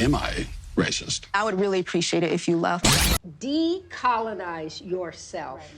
Am I racist? I would really appreciate it if you left. Decolonize yourself.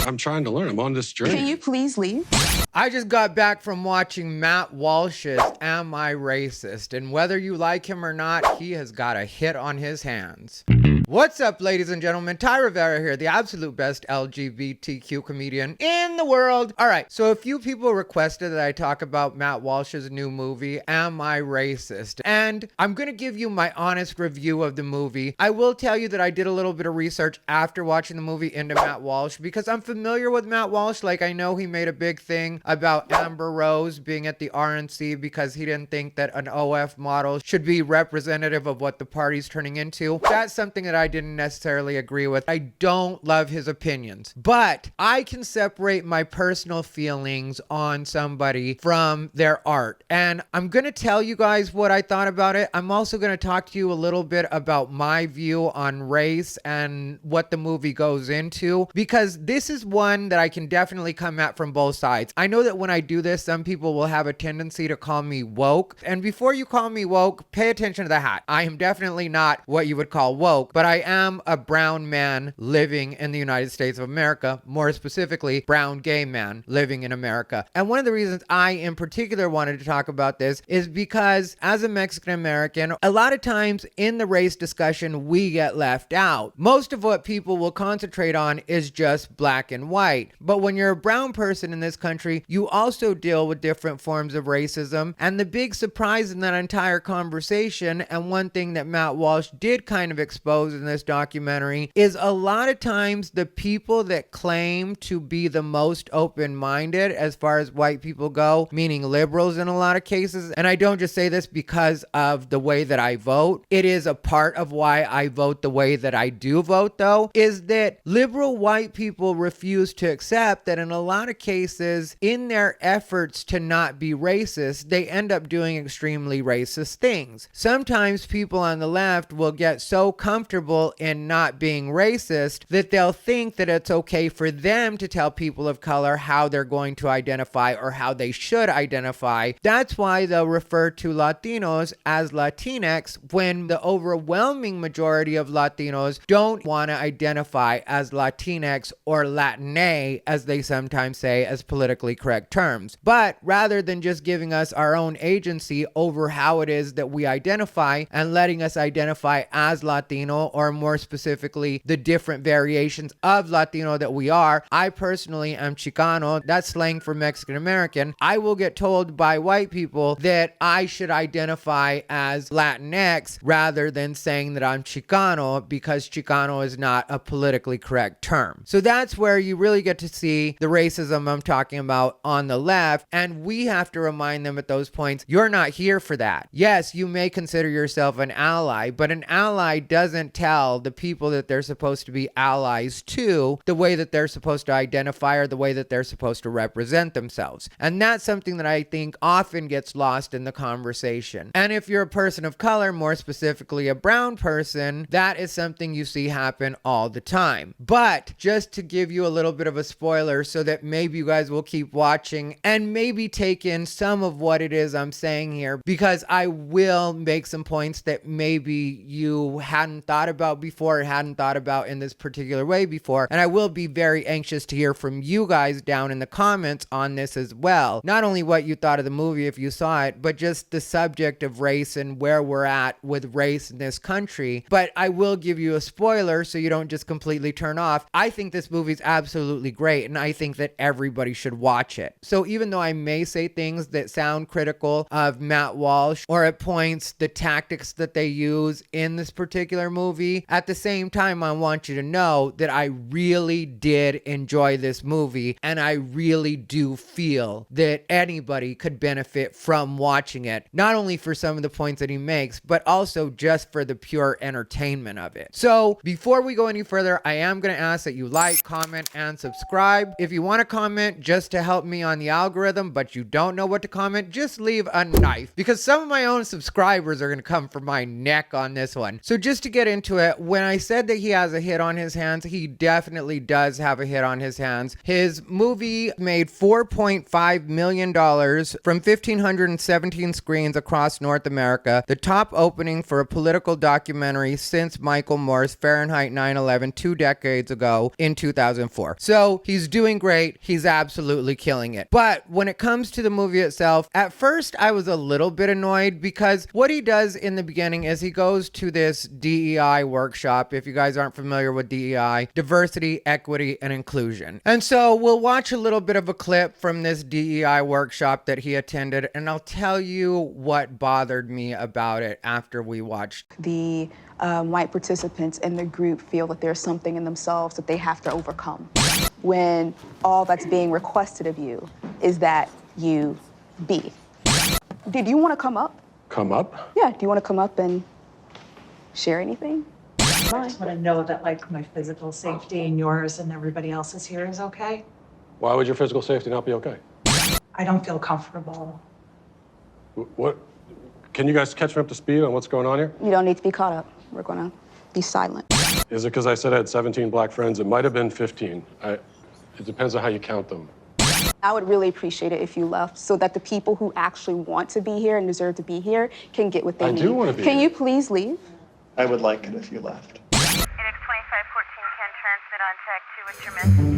I'm trying to learn. I'm on this journey. Can you please leave? I just got back from watching Matt Walsh's Am I Racist? And whether you like him or not, he has got a hit on his hands. What's up, ladies and gentlemen? Ty Rivera here, the absolute best LGBTQ comedian in the world. All right, so a few people requested that I talk about Matt Walsh's new movie, Am I Racist? And I'm gonna give you my honest review of the movie. I will tell you that I did a little bit of research after watching the movie into Matt Walsh because I'm familiar with Matt Walsh. Like, I know he made a big thing about Amber Rose being at the RNC because he didn't think that an OF model should be representative of what the party's turning into. That's something that I didn't necessarily agree with. I don't love his opinions, but I can separate my personal feelings on somebody from their art. And I'm going to tell you guys what I thought about it. I'm also going to talk to you a little bit about my view on race and what the movie goes into, because this is one that I can definitely come at from both sides. I know that when I do this, some people will have a tendency to call me woke. And before you call me woke, pay attention to the hat. I am definitely not what you would call woke, but I am a brown man living in the United States of America, more specifically, brown gay man living in America. And one of the reasons I in particular wanted to talk about this is because as a Mexican American, a lot of times in the race discussion, we get left out. Most of what people will concentrate on is just black and white. But when you're a brown person in this country, you also deal with different forms of racism. And the big surprise in that entire conversation, and one thing that Matt Walsh did kind of expose in this documentary, is a lot of times the people that claim to be the most open-minded as far as white people go, meaning liberals in a lot of cases, and I don't just say this because of the way that I vote, it is a part of why I vote the way that I do vote though, is that liberal white people refuse to accept that in a lot of cases, in their efforts to not be racist, they end up doing extremely racist things. Sometimes people on the left will get so comfortable in not being racist that they'll think that it's okay for them to tell people of color how they're going to identify or how they should identify. That's why they'll refer to Latinos as Latinx when the overwhelming majority of Latinos don't want to identify as Latinx or Latine, as they sometimes say as politically correct terms. But rather than just giving us our own agency over how it is that we identify and letting us identify as Latino, or more specifically, the different variations of Latino that we are. I personally am Chicano. That's slang for Mexican American. I will get told by white people that I should identify as Latinx rather than saying that I'm Chicano, because Chicano is not a politically correct term. So that's where you really get to see the racism I'm talking about on the left, and we have to remind them at those points, you're not here for that. Yes, you may consider yourself an ally, but an ally doesn't tell the people that they're supposed to be allies to the way that they're supposed to identify or the way that they're supposed to represent themselves. And that's something that I think often gets lost in the conversation. And if you're a person of color, more specifically a brown person, that is something you see happen all the time. But just to give you a little bit of a spoiler so that maybe you guys will keep watching and maybe take in some of what it is I'm saying here, because I will make some points that maybe you hadn't thought about before or hadn't thought about in this particular way before. And I will be very anxious to hear from you guys down in the comments on this as well. Not only what you thought of the movie if you saw it, but just the subject of race and where we're at with race in this country. But I will give you a spoiler so you don't just completely turn off. I think this movie's absolutely great, and I think that everybody should watch it. So even though I may say things that sound critical of Matt Walsh or at points the tactics that they use in this particular movie, at the same time I want you to know that I really did enjoy this movie, and I really do feel that anybody could benefit from watching it, not only for some of the points that he makes, but also just for the pure entertainment of it. So before we go any further, I am going to ask that you like, comment, and subscribe. If you want to comment just to help me on the algorithm, but you don't know what to comment, just leave a knife, because some of my own subscribers are going to come for my neck on this one. So just to get into into it. When I said that he has a hit on his hands, he definitely does have a hit on his hands. His movie made $4.5 million from 1,517 screens across North America, the top opening for a political documentary since Michael Moore's Fahrenheit 9/11 2 decades ago in 2004. So he's doing great. He's absolutely killing it. But when it comes to the movie itself, at first I was a little bit annoyed because what he does in the beginning is he goes to this DEI workshop. If you guys aren't familiar with DEI, diversity, equity, and inclusion. And so we'll watch a little bit of a clip from this DEI workshop that he attended, and I'll tell you what bothered me about it after we watched. The white participants in the group feel that there's something in themselves that they have to overcome, when all that's being requested of you is that you be. Did you want to come up? Come up? Yeah, do you want to come up and share anything? I just want to know that, like, my physical safety and yours and everybody else's here is okay. Why would your physical safety not be okay? I don't feel comfortable. What? Can you guys catch me up to speed on what's going on here? You don't need to be caught up. We're going to be silent. Is it because I said I had 17 black friends? It might have been 15. It depends on how you count them. I would really appreciate it if you left so that the people who actually want to be here and deserve to be here can get what they need. I do want to be Can here. you please leave? I would like it if you left. Phoenix 2514 can transmit on tech 2 with your message.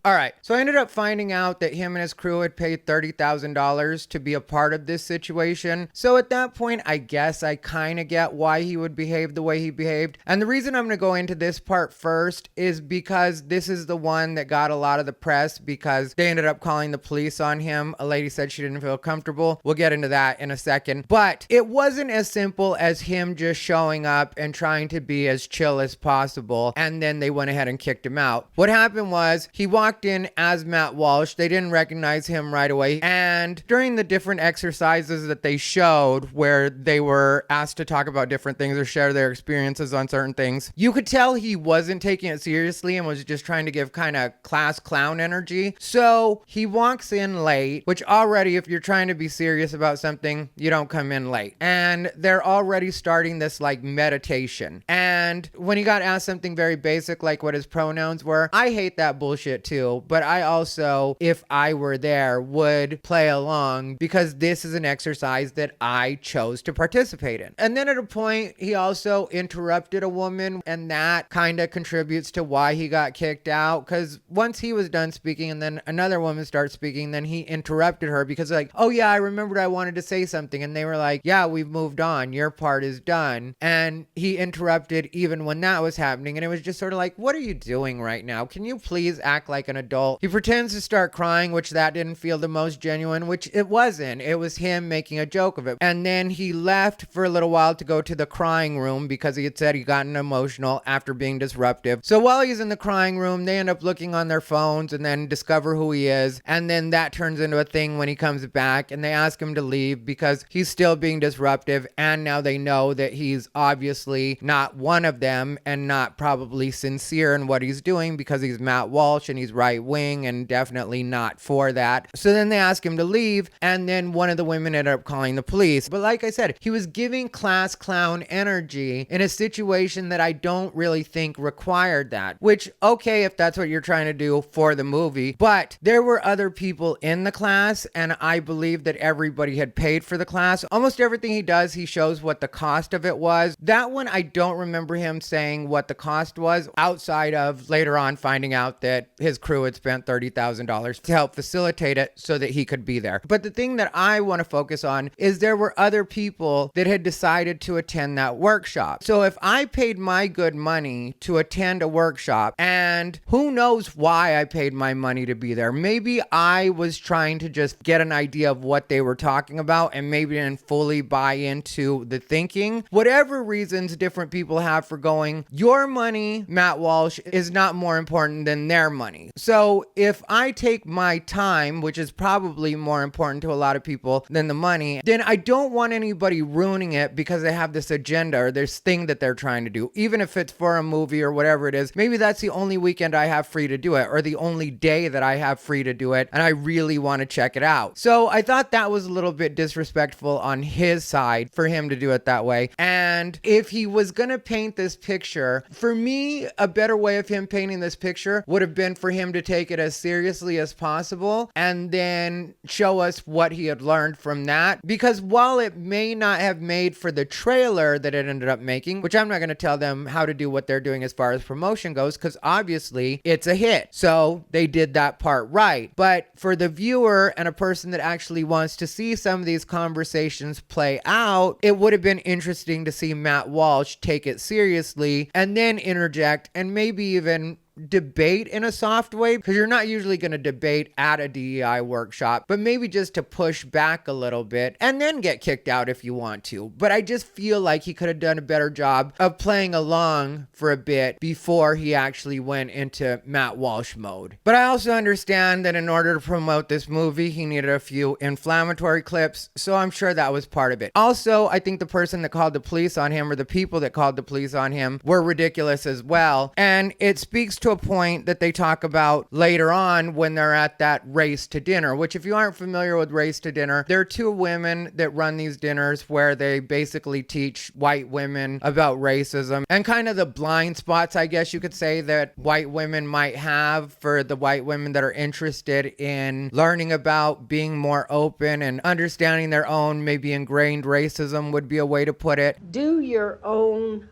All right, so I ended up finding out that him and his crew had paid $30,000 to be a part of this situation. So at that point, I guess I kind of get why he would behave the way he behaved. And the reason I'm going to go into this part first is because this is the one that got a lot of the press because they ended up calling the police on him. A lady said she didn't feel comfortable. We'll get into that in a second. But it wasn't as simple as him just showing up and trying to be as chill as possible. And then they went ahead and kicked him out. What happened was he walked in as Matt Walsh. They didn't recognize him right away. And during the different exercises that they showed where they were asked to talk about different things or share their experiences on certain things, you could tell he wasn't taking it seriously and was just trying to give kind of class clown energy. So he walks in late, which already, if you're trying to be serious about something, you don't come in late. And they're already starting this like meditation. And when he got asked something very basic like what his pronouns were, I hate that bullshit too. But I also, if I were there, would play along because this is an exercise that I chose to participate in. And then at a point, he also interrupted a woman, and that kind of contributes to why he got kicked out, because once he was done speaking and then another woman starts speaking, then he interrupted her because like, oh yeah, I remembered I wanted to say something. And they were like, yeah, we've moved on. Your part is done. And he interrupted even when that was happening. And it was just sort of like, what are you doing right now? Can you please act like an adult? He pretends to start crying, which that didn't feel the most genuine, which it wasn't. It was him making a joke of it. And then he left for a little while to go to the crying room because he had said he gotten emotional after being disruptive. So while he's in the crying room, they end up looking on their phones and then discover who he is. And then that turns into a thing when he comes back and they ask him to leave because he's still being disruptive. And now they know that he's obviously not one of them and not probably sincere in what he's doing because he's Matt Walsh and he's right wing and definitely not for that. So then they ask him to leave, and then one of the women ended up calling the police. But like I said, he was giving class clown energy in a situation that I don't really think required that, which okay if that's what you're trying to do for the movie, but there were other people in the class and I believe that everybody had paid for the class. Almost everything he does, he shows what the cost of it was. That one, I don't remember him saying what the cost was outside of later on finding out that his crew had spent $30,000 to help facilitate it so that he could be there. But the thing that I want to focus on is there were other people that had decided to attend that workshop. So if I paid my good money to attend a workshop, and who knows why I paid my money to be there, maybe I was trying to just get an idea of what they were talking about and maybe didn't fully buy into the thinking. Whatever reasons different people have for going, your money, Matt Walsh, is not more important than their money. So if I take my time, which is probably more important to a lot of people than the money, then I don't want anybody ruining it because they have this agenda or this thing that they're trying to do. Even if it's for a movie or whatever it is, maybe that's the only weekend I have free to do it, or the only day that I have free to do it, and I really want to check it out. So I thought that was a little bit disrespectful on his side for him to do it that way. And if he was gonna paint this picture, for me, a better way of him painting this picture would have been for him to take it as seriously as possible and then show us what he had learned from that. Because while it may not have made for the trailer that it ended up making, which I'm not going to tell them how to do what they're doing as far as promotion goes, because obviously it's a hit, so they did that part right. But for the viewer and a person that actually wants to see some of these conversations play out, it would have been interesting to see Matt Walsh take it seriously and then interject and maybe even debate in a soft way, because you're not usually going to debate at a DEI workshop, but maybe just to push back a little bit and then get kicked out if you want to. But I just feel like he could have done a better job of playing along for a bit before he actually went into Matt Walsh mode. But I also understand that in order to promote this movie, he needed a few inflammatory clips, so I'm sure that was part of it. Also, I think the person that called the police on him, or the people that called the police on him, were ridiculous as well. And it speaks to a point that they talk about later on when they're at that Race to Dinner, which, if you aren't familiar with Race to Dinner, there are two women that run these dinners where they basically teach white women about racism and kind of the blind spots, I guess you could say, that white women might have for the white women that are interested in learning about being more open and understanding their own maybe ingrained racism, would be a way to put it. Do your own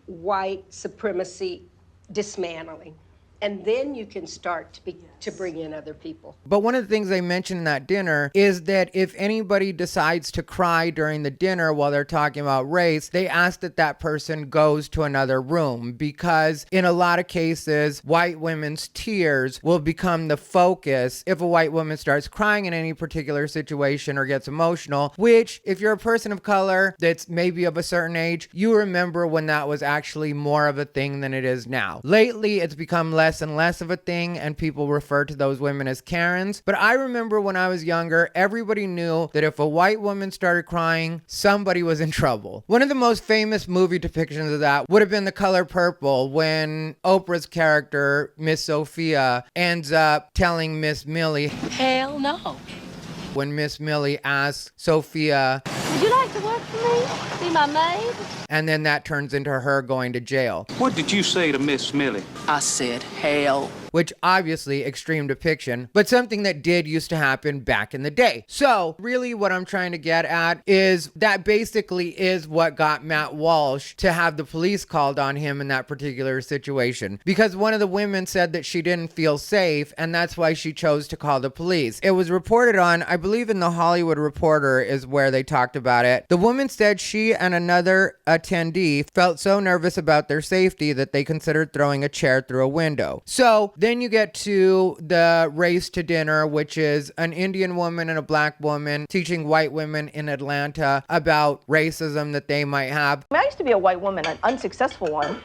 white supremacy dismantling, and then you can start to bring in other people. But one of the things they mentioned in that dinner is that if anybody decides to cry during the dinner while they're talking about race, they ask that that person goes to another room, because in a lot of cases, white women's tears will become the focus if a white woman starts crying in any particular situation or gets emotional, which, if you're a person of color that's maybe of a certain age, you remember when that was actually more of a thing than it is now. Lately, it's become less and less of a thing, and people refer to those women as Karens. But I remember when I was younger, everybody knew that if a white woman started crying, somebody was in trouble. One of the most famous movie depictions of that would have been The Color Purple, when Oprah's character, Miss Sophia, ends up telling Miss Millie, Hell no. when Miss Millie asks Sophia, Would you like to work for me? Be my maid? and then that turns into her going to jail. What did you say to Miss Millie? I said, hell. Which obviously extreme depiction, but something that did used to happen back in the day. So really what I'm trying to get at is that basically is what got Matt Walsh to have the police called on him in that particular situation. Because one of the women said that she didn't feel safe, and that's why she chose to call the police. It was reported on, I believe in the Hollywood Reporter is where they talked about it. The woman said she and another attendee felt so nervous about their safety that they considered throwing a chair through a window. So then you get to the Race to Dinner, which is an Indian woman and a black woman teaching white women in Atlanta about racism that they might have. I used to be a white woman, an unsuccessful one,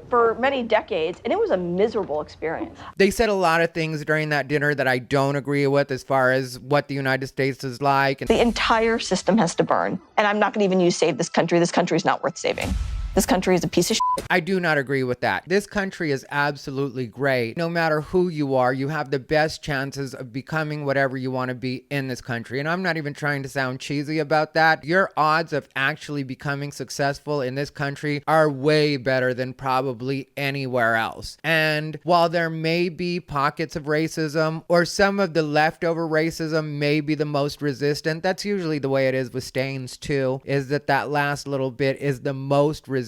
for many decades, and it was a miserable experience. They said a lot of things during that dinner that I don't agree with as far as what the United States is like. The entire system has to burn, and I'm not going to even use save this country. This country is not worth saving. This country is a piece of shit. I do not agree with that. This country is absolutely great. No matter who you are, you have the best chances of becoming whatever you want to be in this country. And I'm not even trying to sound cheesy about that. Your odds of actually becoming successful in this country are way better than probably anywhere else. And while there may be pockets of racism, or some of the leftover racism may be the most resistant, that's usually the way it is with stains too, is that last little bit is the most resistant,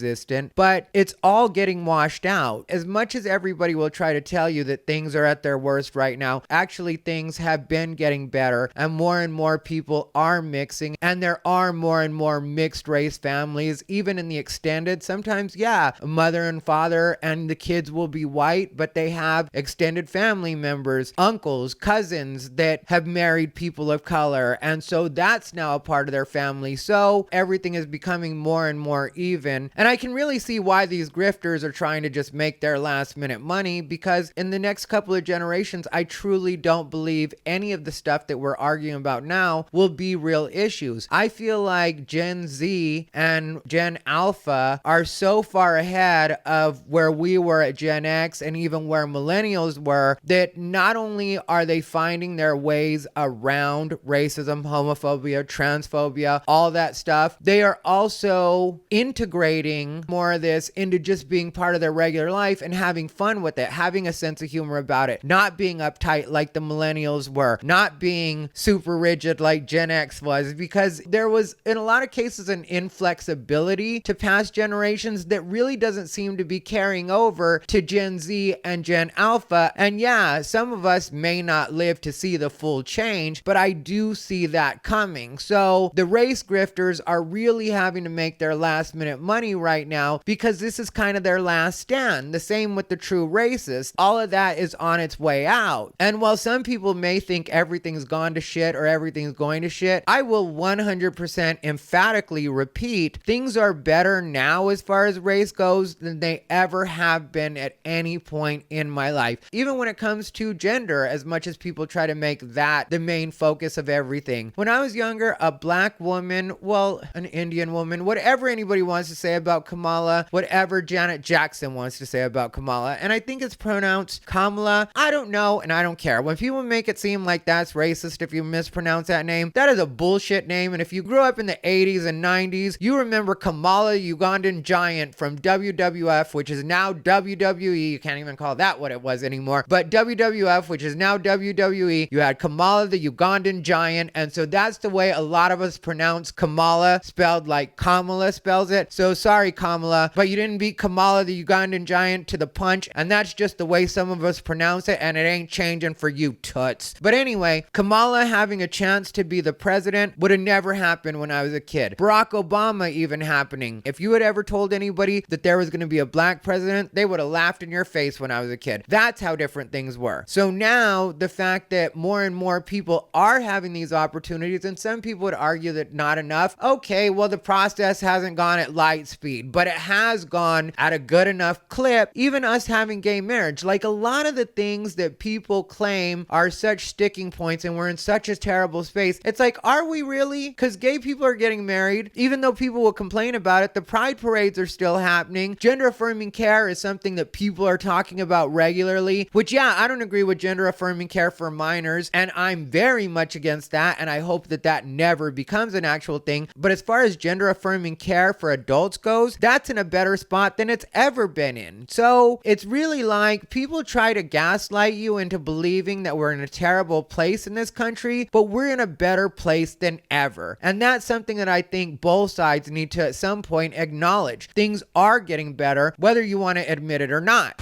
but it's all getting washed out. As much as everybody will try to tell you that things are at their worst right now, actually things have been getting better, and more people are mixing, and there are more and more mixed race families, even in the extended. Sometimes, yeah, mother and father and the kids will be white, but they have extended family members, uncles, cousins that have married people of color, and so that's now a part of their family. So everything is becoming more and more even. And I can really see why these grifters are trying to just make their last minute money, because in the next couple of generations, I truly don't believe any of the stuff that we're arguing about now will be real issues. I feel like Gen Z and Gen Alpha are so far ahead of where we were at Gen X and even where millennials were, that not only are they finding their ways around racism, homophobia, transphobia, all that stuff, they are also integrating more of this into just being part of their regular life and having fun with it, having a sense of humor about it, not being uptight like the millennials were, not being super rigid like Gen X was, because there was in a lot of cases an inflexibility to past generations that really doesn't seem to be carrying over to Gen Z and Gen Alpha. And yeah, some of us may not live to see the full change, but I do see that coming. So the race grifters are really having to make their last minute money right now, because this is kind of their last stand. The same with the true racists. All of that is on its way out. And while some people may think everything's gone to shit or everything's going to shit, I will 100% emphatically repeat, things are better now as far as race goes than they ever have been at any point in my life. Even when it comes to gender, as much as people try to make that the main focus of everything. When I was younger, a black woman, well, an Indian woman, whatever anybody wants to say about Kamala, whatever Janet Jackson wants to say about Kamala, and I think it's pronounced Kamala, I don't know, and I don't care. When people make it seem like that's racist if you mispronounce that name, that is a bullshit name. And if you grew up in the 80s and 90s, you remember Kamala, Ugandan giant from WWF, which is now WWE. You can't even call that what it was anymore, but WWF, which is now WWE. You had Kamala, the Ugandan giant, and so that's the way a lot of us pronounce Kamala, spelled like Kamala spells it. So sorry, Kamala, but you didn't beat Kamala, the Ugandan giant, to the punch, and that's just the way some of us pronounce it, and it ain't changing for you toots. But anyway, Kamala having a chance to be the president would have never happened when I was a kid. Barack Obama even happening. If you had ever told anybody that there was going to be a black president, they would have laughed in your face when I was a kid. That's how different things were. So now the fact that more and more people are having these opportunities, and some people would argue that not enough. Okay, well, the process hasn't gone at light speed, but it has gone at a good enough clip. Even us having gay marriage, like a lot of the things that people claim are such sticking points and we're in such a terrible space, it's like, are we really? Because gay people are getting married, even though people will complain about it. The pride parades are still happening. Gender affirming care is something that people are talking about regularly, which, yeah, I don't agree with gender affirming care for minors, and I'm very much against that, and I hope that that never becomes an actual thing. But as far as gender affirming care for adults goes, that's in a better spot than it's ever been in. So it's really like people try to gaslight you into believing that we're in a terrible place in this country, but we're in a better place than ever. And that's something that I think both sides need to at some point acknowledge. Things are getting better, whether you want to admit it or not.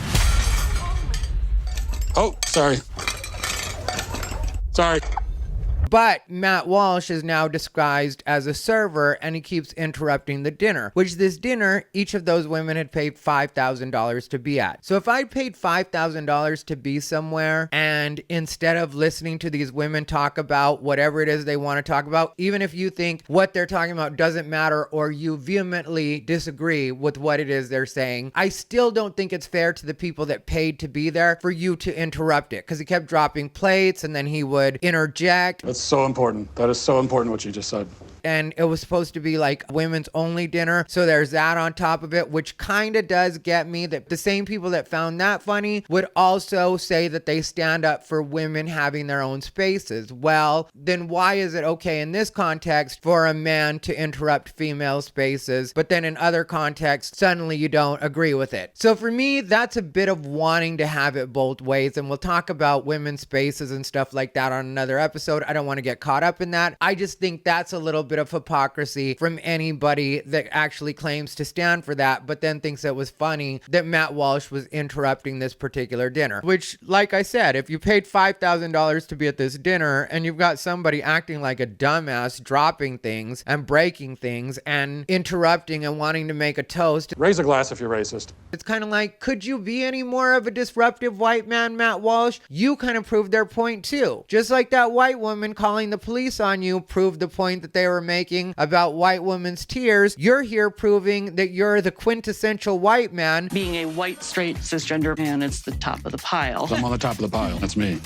Oh, sorry. Sorry. But Matt Walsh is now disguised as a server, and he keeps interrupting the dinner, which this dinner, each of those women had paid $5,000 to be at. So if I paid $5,000 to be somewhere, and instead of listening to these women talk about whatever it is they want to talk about, even if you think what they're talking about doesn't matter or you vehemently disagree with what it is they're saying, I still don't think it's fair to the people that paid to be there for you to interrupt it, because he kept dropping plates and then he would interject. That's so important. That is so important what you just said. And it was supposed to be like women's only dinner, so there's that on top of it, which kind of does get me that the same people that found that funny would also say that they stand up for women having their own spaces. Well, then why is it okay in this context for a man to interrupt female spaces, but then in other contexts suddenly you don't agree with it? So for me, that's a bit of wanting to have it both ways, and we'll talk about women's spaces and stuff like that on another episode. I don't want to get caught up in that. I just think that's a little bit of hypocrisy from anybody that actually claims to stand for that, but then thinks it was funny that Matt Walsh was interrupting this particular dinner. Which, like I said, if you paid $5,000 to be at this dinner and you've got somebody acting like a dumbass, dropping things and breaking things and interrupting and wanting to make a toast, Raise a glass if you're racist. it's kind of like, could you be any more of a disruptive white man, Matt Walsh? You kind of proved their point too. Just like that white woman calling the police on you proved the point that they were were making about white women's tears, you're here proving that you're the quintessential white man. Being a white, straight, cisgender man is the top of the pile. I'm on the top of the pile. That's me.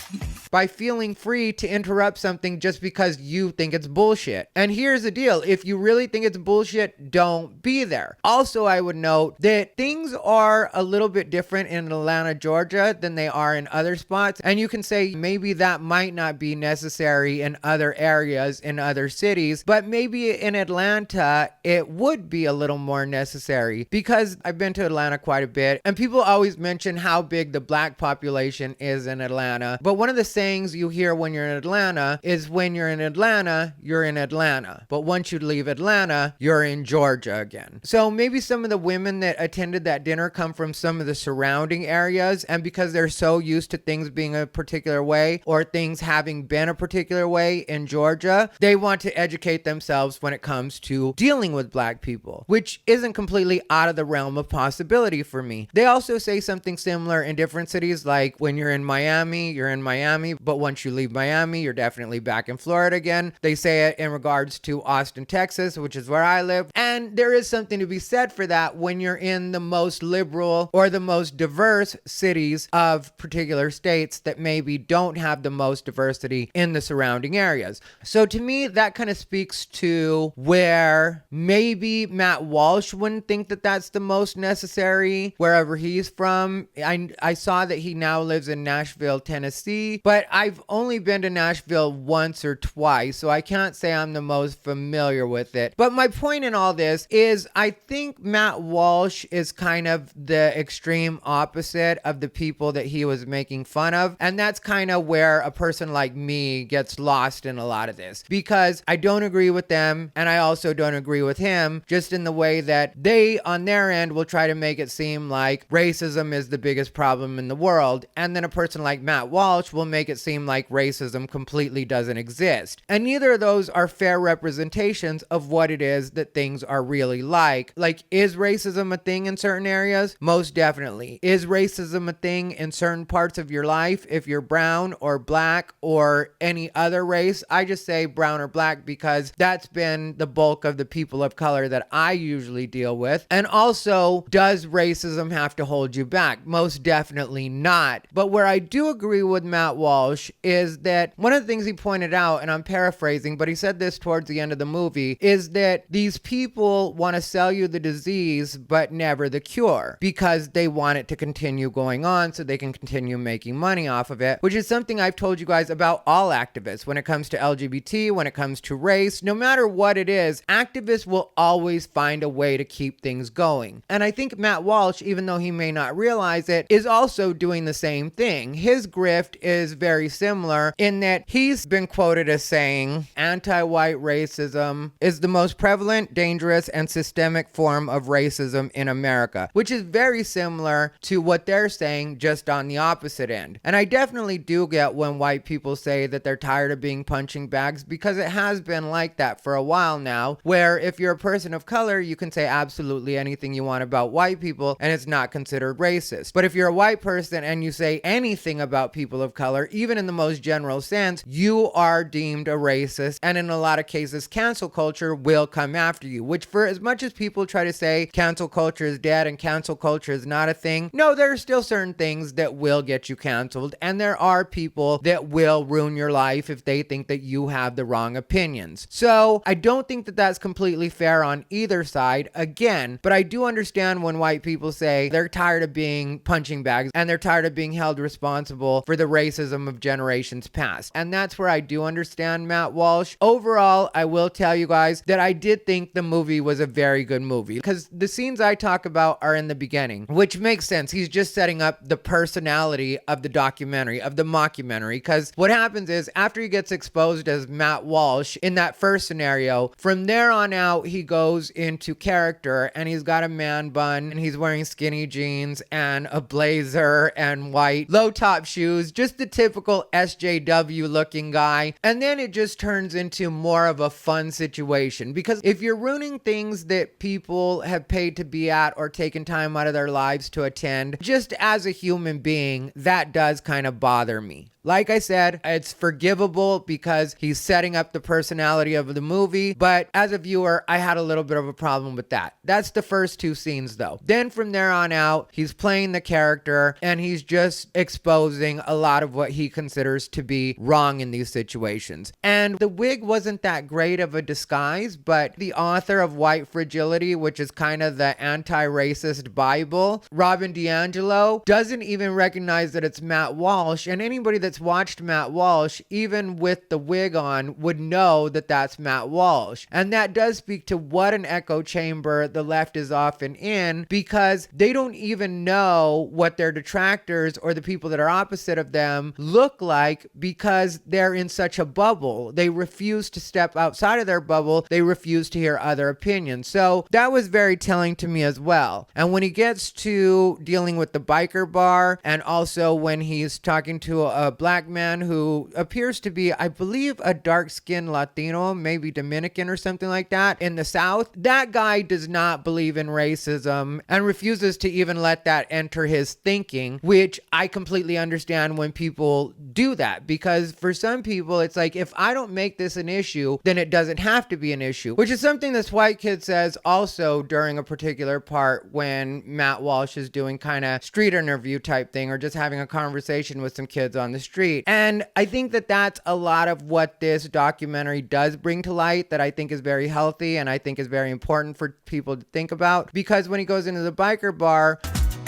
By feeling free to interrupt something just because you think it's bullshit. And here's the deal. If you really think it's bullshit, don't be there. Also, I would note that things are a little bit different in Atlanta, Georgia than they are in other spots. And you can say maybe that might not be necessary in other areas, in other cities, but maybe in Atlanta, it would be a little more necessary because I've been to Atlanta quite a bit and people always mention how big the black population is in Atlanta. But one of the sayings you hear when you're in Atlanta is when you're in Atlanta, you're in Atlanta. But once you leave Atlanta, you're in Georgia again. So maybe some of the women that attended that dinner come from some of the surrounding areas, and because they're so used to things being a particular way or things having been a particular way in Georgia, they want to educate themselves when it comes to dealing with black people, which isn't completely out of the realm of possibility for me. They also say something similar in different cities, like when you're in Miami, you're in Miami, but once you leave Miami, you're definitely back in Florida again. They say it in regards to Austin, Texas, which is where I live. And there is something to be said for that when you're in the most liberal or the most diverse cities of particular states that maybe don't have the most diversity in the surrounding areas. So to me, that kind of speaks to where maybe Matt Walsh wouldn't think that that's the most necessary wherever he's from. I saw that he now lives in Nashville, Tennessee, but I've only been to Nashville once or twice, so I can't say I'm the most familiar with it. But my point in all this is I think Matt Walsh is kind of the extreme opposite of the people that he was making fun of. And that's kind of where a person like me gets lost in a lot of this, because I don't agree with them and I also don't agree with him, just in the way that they on their end will try to make it seem like racism is the biggest problem in the world, and then a person like Matt Walsh will make it seem like racism completely doesn't exist. And neither of those are fair representations of what it is that things are really like. Like, is racism a thing in certain areas? Most definitely. Is racism a thing in certain parts of your life if you're brown or black or any other race? I just say brown or black because that's been the bulk of the people of color that I usually deal with. And also, does racism have to hold you back? Most definitely not. But where I do agree with Matt Walsh is that one of the things he pointed out, and I'm paraphrasing, but he said this towards the end of the movie, is that these people want to sell you the disease but never the cure because they want it to continue going on so they can continue making money off of it, which is something I've told you guys about all activists. When it comes to LGBT, when it comes to race, no matter what it is, activists will always find a way to keep things going. And I think Matt Walsh, even though he may not realize it, is also doing the same thing. His grift is very similar in that he's been quoted as saying anti-white racism is the most prevalent, dangerous, and systemic form of racism in America, which is very similar to what they're saying, just on the opposite end. And I definitely do get when white people say that they're tired of being punching bags, because it has been like that for a while now, where if you're a person of color, you can say absolutely anything you want about white people and it's not considered racist. But if you're a white person and you say anything about people of color, even in the most general sense, you are deemed a racist, and in a lot of cases, cancel culture will come after you, which, for as much as people try to say cancel culture is dead and cancel culture is not a thing, no, there are still certain things that will get you canceled, and there are people that will ruin your life if they think that you have the wrong opinions. So I don't think that that's completely fair on either side, again, but I do understand when white people say they're tired of being punching bags and they're tired of being held responsible for the racism of generations past. And that's where I do understand Matt Walsh. Overall, I will tell you guys that I did think the movie was a very good movie, because the scenes I talk about are in the beginning, which makes sense. He's just setting up the personality of the documentary, of the mockumentary, because what happens is after he gets exposed as Matt Walsh in that first scenario, from there on out, he goes into character and he's got a man bun and he's wearing skinny jeans and a blazer and white low top shoes, just the typical SJW looking guy. And then it just turns into more of a fun situation, because if you're ruining things that people have paid to be at or taken time out of their lives to attend, just as a human being, that does kind of bother me. Like I said, it's forgivable because he's setting up the personality of the movie, but as a viewer, I had a little bit of a problem with that. That's the first two scenes though. Then from there on out, he's playing the character and he's just exposing a lot of what he considers to be wrong in these situations. And the wig wasn't that great of a disguise, but the author of White Fragility, which is kind of the anti-racist Bible, DiAngelo, doesn't even recognize that it's Matt Walsh, and anybody that's watched Matt Walsh, even with the wig on, would know that that's Matt Walsh. And that does speak to what an echo chamber the left is often in, because they don't even know what their detractors or the people that are opposite of them look like, because they're in such a bubble. They refuse to step outside of their bubble. They refuse to hear other opinions. So that was very telling to me as well. And when he gets to dealing with the biker bar, and also when he's talking to a black man who appears to be, I believe, a dark-skinned Latino, maybe Dominican or something like that, in the South, that guy does not believe in racism and refuses to even let that enter his thinking, which I completely understand when people do that, because for some people, it's like, if I don't make this an issue, then it doesn't have to be an issue, which is something this white kid says also during a particular part when Matt Walsh is doing kind of street interview type thing, or just having a conversation with some kids on the street. And I think that that's a lot of what this documentary does bring to light, that I think is very healthy and I think is very important for people to think about, because when he goes into the biker bar,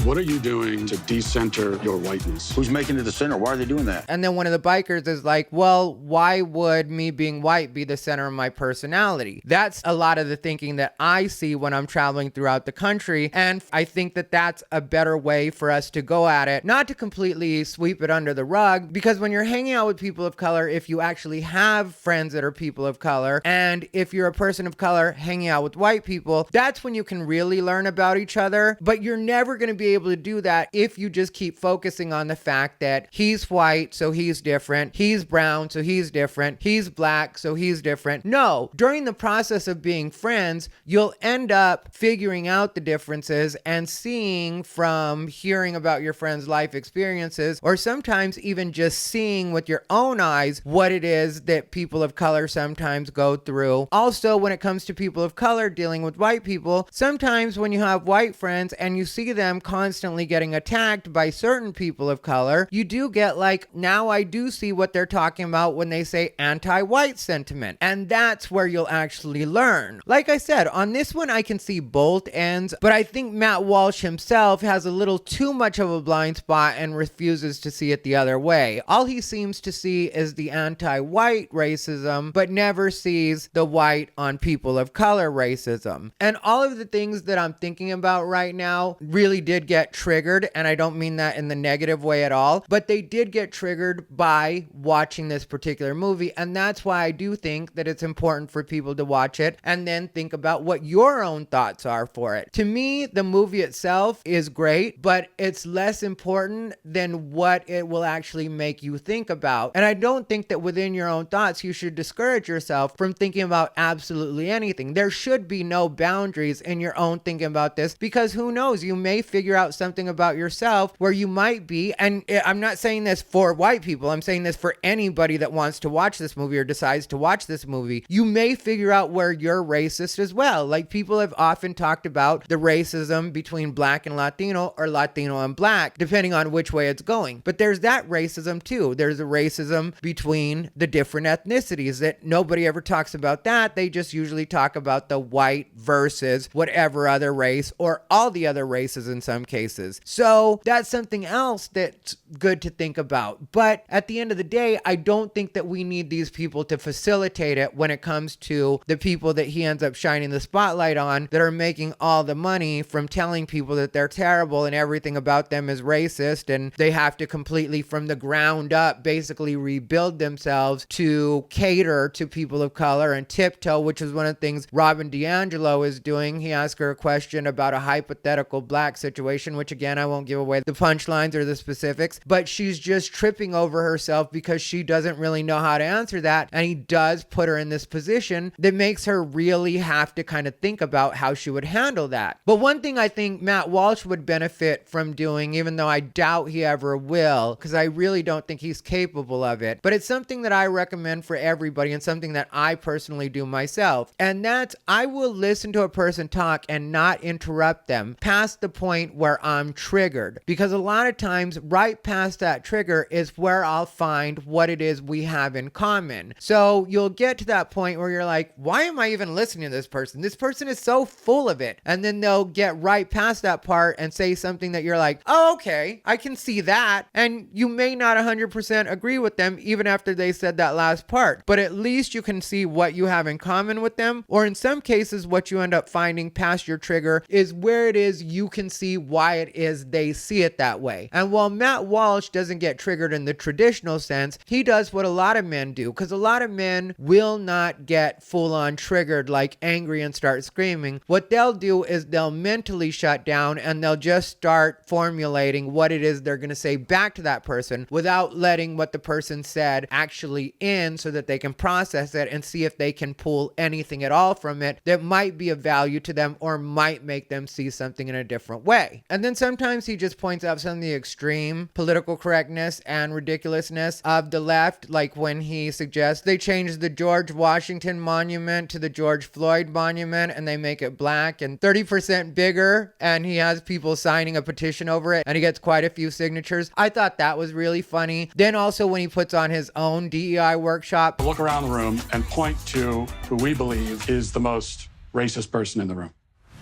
what are you doing to decenter your whiteness? Who's making it the center? Why are they doing that? And then one of the bikers is like, well, why would me being white be the center of my personality? That's a lot of the thinking that I see when I'm traveling throughout the country. And I think that that's a better way for us to go at it, not to completely sweep it under the rug, because when you're hanging out with people of color, if you actually have friends that are people of color, and if you're a person of color hanging out with white people, that's when you can really learn about each other. But you're never going to be able to do that if you just keep focusing on the fact that he's white, so he's different, he's brown, so he's different, he's black, so he's different. No, during the process of being friends, you'll end up figuring out the differences and seeing from hearing about your friend's life experiences, or sometimes even just seeing with your own eyes what it is that people of color sometimes go through. Also, when it comes to people of color dealing with white people, sometimes when you have white friends and you see them constantly getting attacked by certain people of color, you do get like, now I do see what they're talking about when they say anti-white sentiment. And that's where you'll actually learn. Like I said, on this one, I can see both ends, but I think Matt Walsh himself has a little too much of a blind spot and refuses to see it the other way. All he seems to see is the anti-white racism, but never sees the white on people of color racism. And all of the things that I'm thinking about right now really did get triggered, and I don't mean that in the negative way at all, but they did get triggered by watching this particular movie, and that's why I do think that it's important for people to watch it and then think about what your own thoughts are for it. To me, the movie itself is great, but it's less important than what it will actually make you think about. And I don't think that within your own thoughts you should discourage yourself from thinking about absolutely anything. There should be no boundaries in your own thinking about this, because who knows, you may figure out something about yourself where you might be, and I'm not saying this for white people, I'm saying this for anybody that wants to watch this movie or decides to watch this movie. You may figure out where you're racist as well. Like, people have often talked about the racism between black and Latino, or Latino and black, depending on which way it's going. But there's that racism too. There's a racism between the different ethnicities that nobody ever talks about that. They just usually talk about the white versus whatever other race, or all the other races in some cases. So that's something else that's good to think about. But at the end of the day, I don't think that we need these people to facilitate it when it comes to the people that he ends up shining the spotlight on, that are making all the money from telling people that they're terrible and everything about them is racist, and they have to completely from the ground up basically rebuild themselves to cater to people of color and tiptoe, which is one of the things DiAngelo is doing. He asked her a question about a hypothetical black situation situation, which again, I won't give away the punchlines or the specifics, but she's just tripping over herself because she doesn't really know how to answer that. And he does put her in this position that makes her really have to kind of think about how she would handle that. But one thing I think Matt Walsh would benefit from doing, even though I doubt he ever will, because I really don't think he's capable of it, but it's something that I recommend for everybody and something that I personally do myself. And that's, I will listen to a person talk and not interrupt them past the point where I'm triggered. Because a lot of times, right past that trigger is where I'll find what it is we have in common. So you'll get to that point where you're like, why am I even listening to this person? This person is so full of it. And then they'll get right past that part and say something that you're like, oh, okay, I can see that. And you may not 100% agree with them even after they said that last part, but at least you can see what you have in common with them. Or in some cases, what you end up finding past your trigger is where it is you can see why it is they see it that way. And while Matt Walsh doesn't get triggered in the traditional sense, he does what a lot of men do, because a lot of men will not get full on triggered, like angry and start screaming. What they'll do is they'll mentally shut down and they'll just start formulating what it is they're going to say back to that person without letting what the person said actually in, so that they can process it and see if they can pull anything at all from it that might be of value to them or might make them see something in a different way. And then sometimes he just points out some of the extreme political correctness and ridiculousness of the left, like when he suggests they change the George Washington monument to the George Floyd monument and they make it black and 30% bigger, and he has people signing a petition over it and he gets quite a few signatures. I thought that was really funny. Then also when he puts on his own DEI workshop. Look around the room and point to who we believe is the most racist person in the room.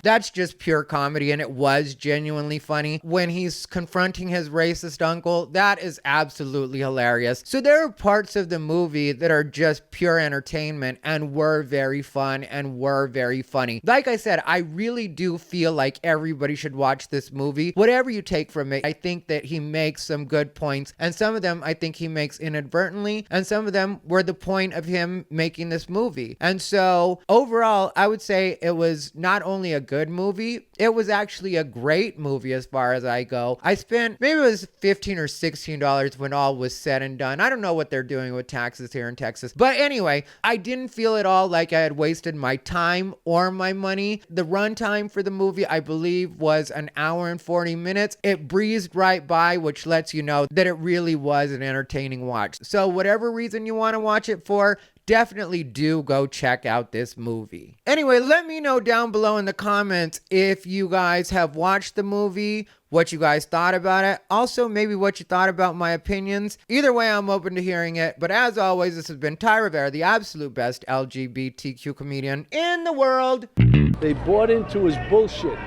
That's just pure comedy, and it was genuinely funny. When he's confronting his racist uncle, that is absolutely hilarious. So there are parts of the movie that are just pure entertainment and were very fun and were very funny. Like I said, I really do feel like everybody should watch this movie. Whatever you take from it, I think that he makes some good points, and some of them I think he makes inadvertently, and some of them were the point of him making this movie. And so overall, I would say it was not only a good movie, it was actually a great movie as far as I go. I spent, maybe it was $15 or $16 when all was said and done. I don't know what they're doing with taxes here in Texas. But anyway, I didn't feel at all like I had wasted my time or my money. The runtime for the movie, I believe, was an hour and 40 minutes. It breezed right by, which lets you know that it really was an entertaining watch. So whatever reason you want to watch it for, definitely do go check out this movie. Anyway, let me know down below in the comments if you guys have watched the movie, what you guys thought about it. Also, maybe what you thought about my opinions. Either way, I'm open to hearing it. But as always, this has been Ty Rivera, the absolute best LGBTQ comedian in the world. They bought into his bullshit.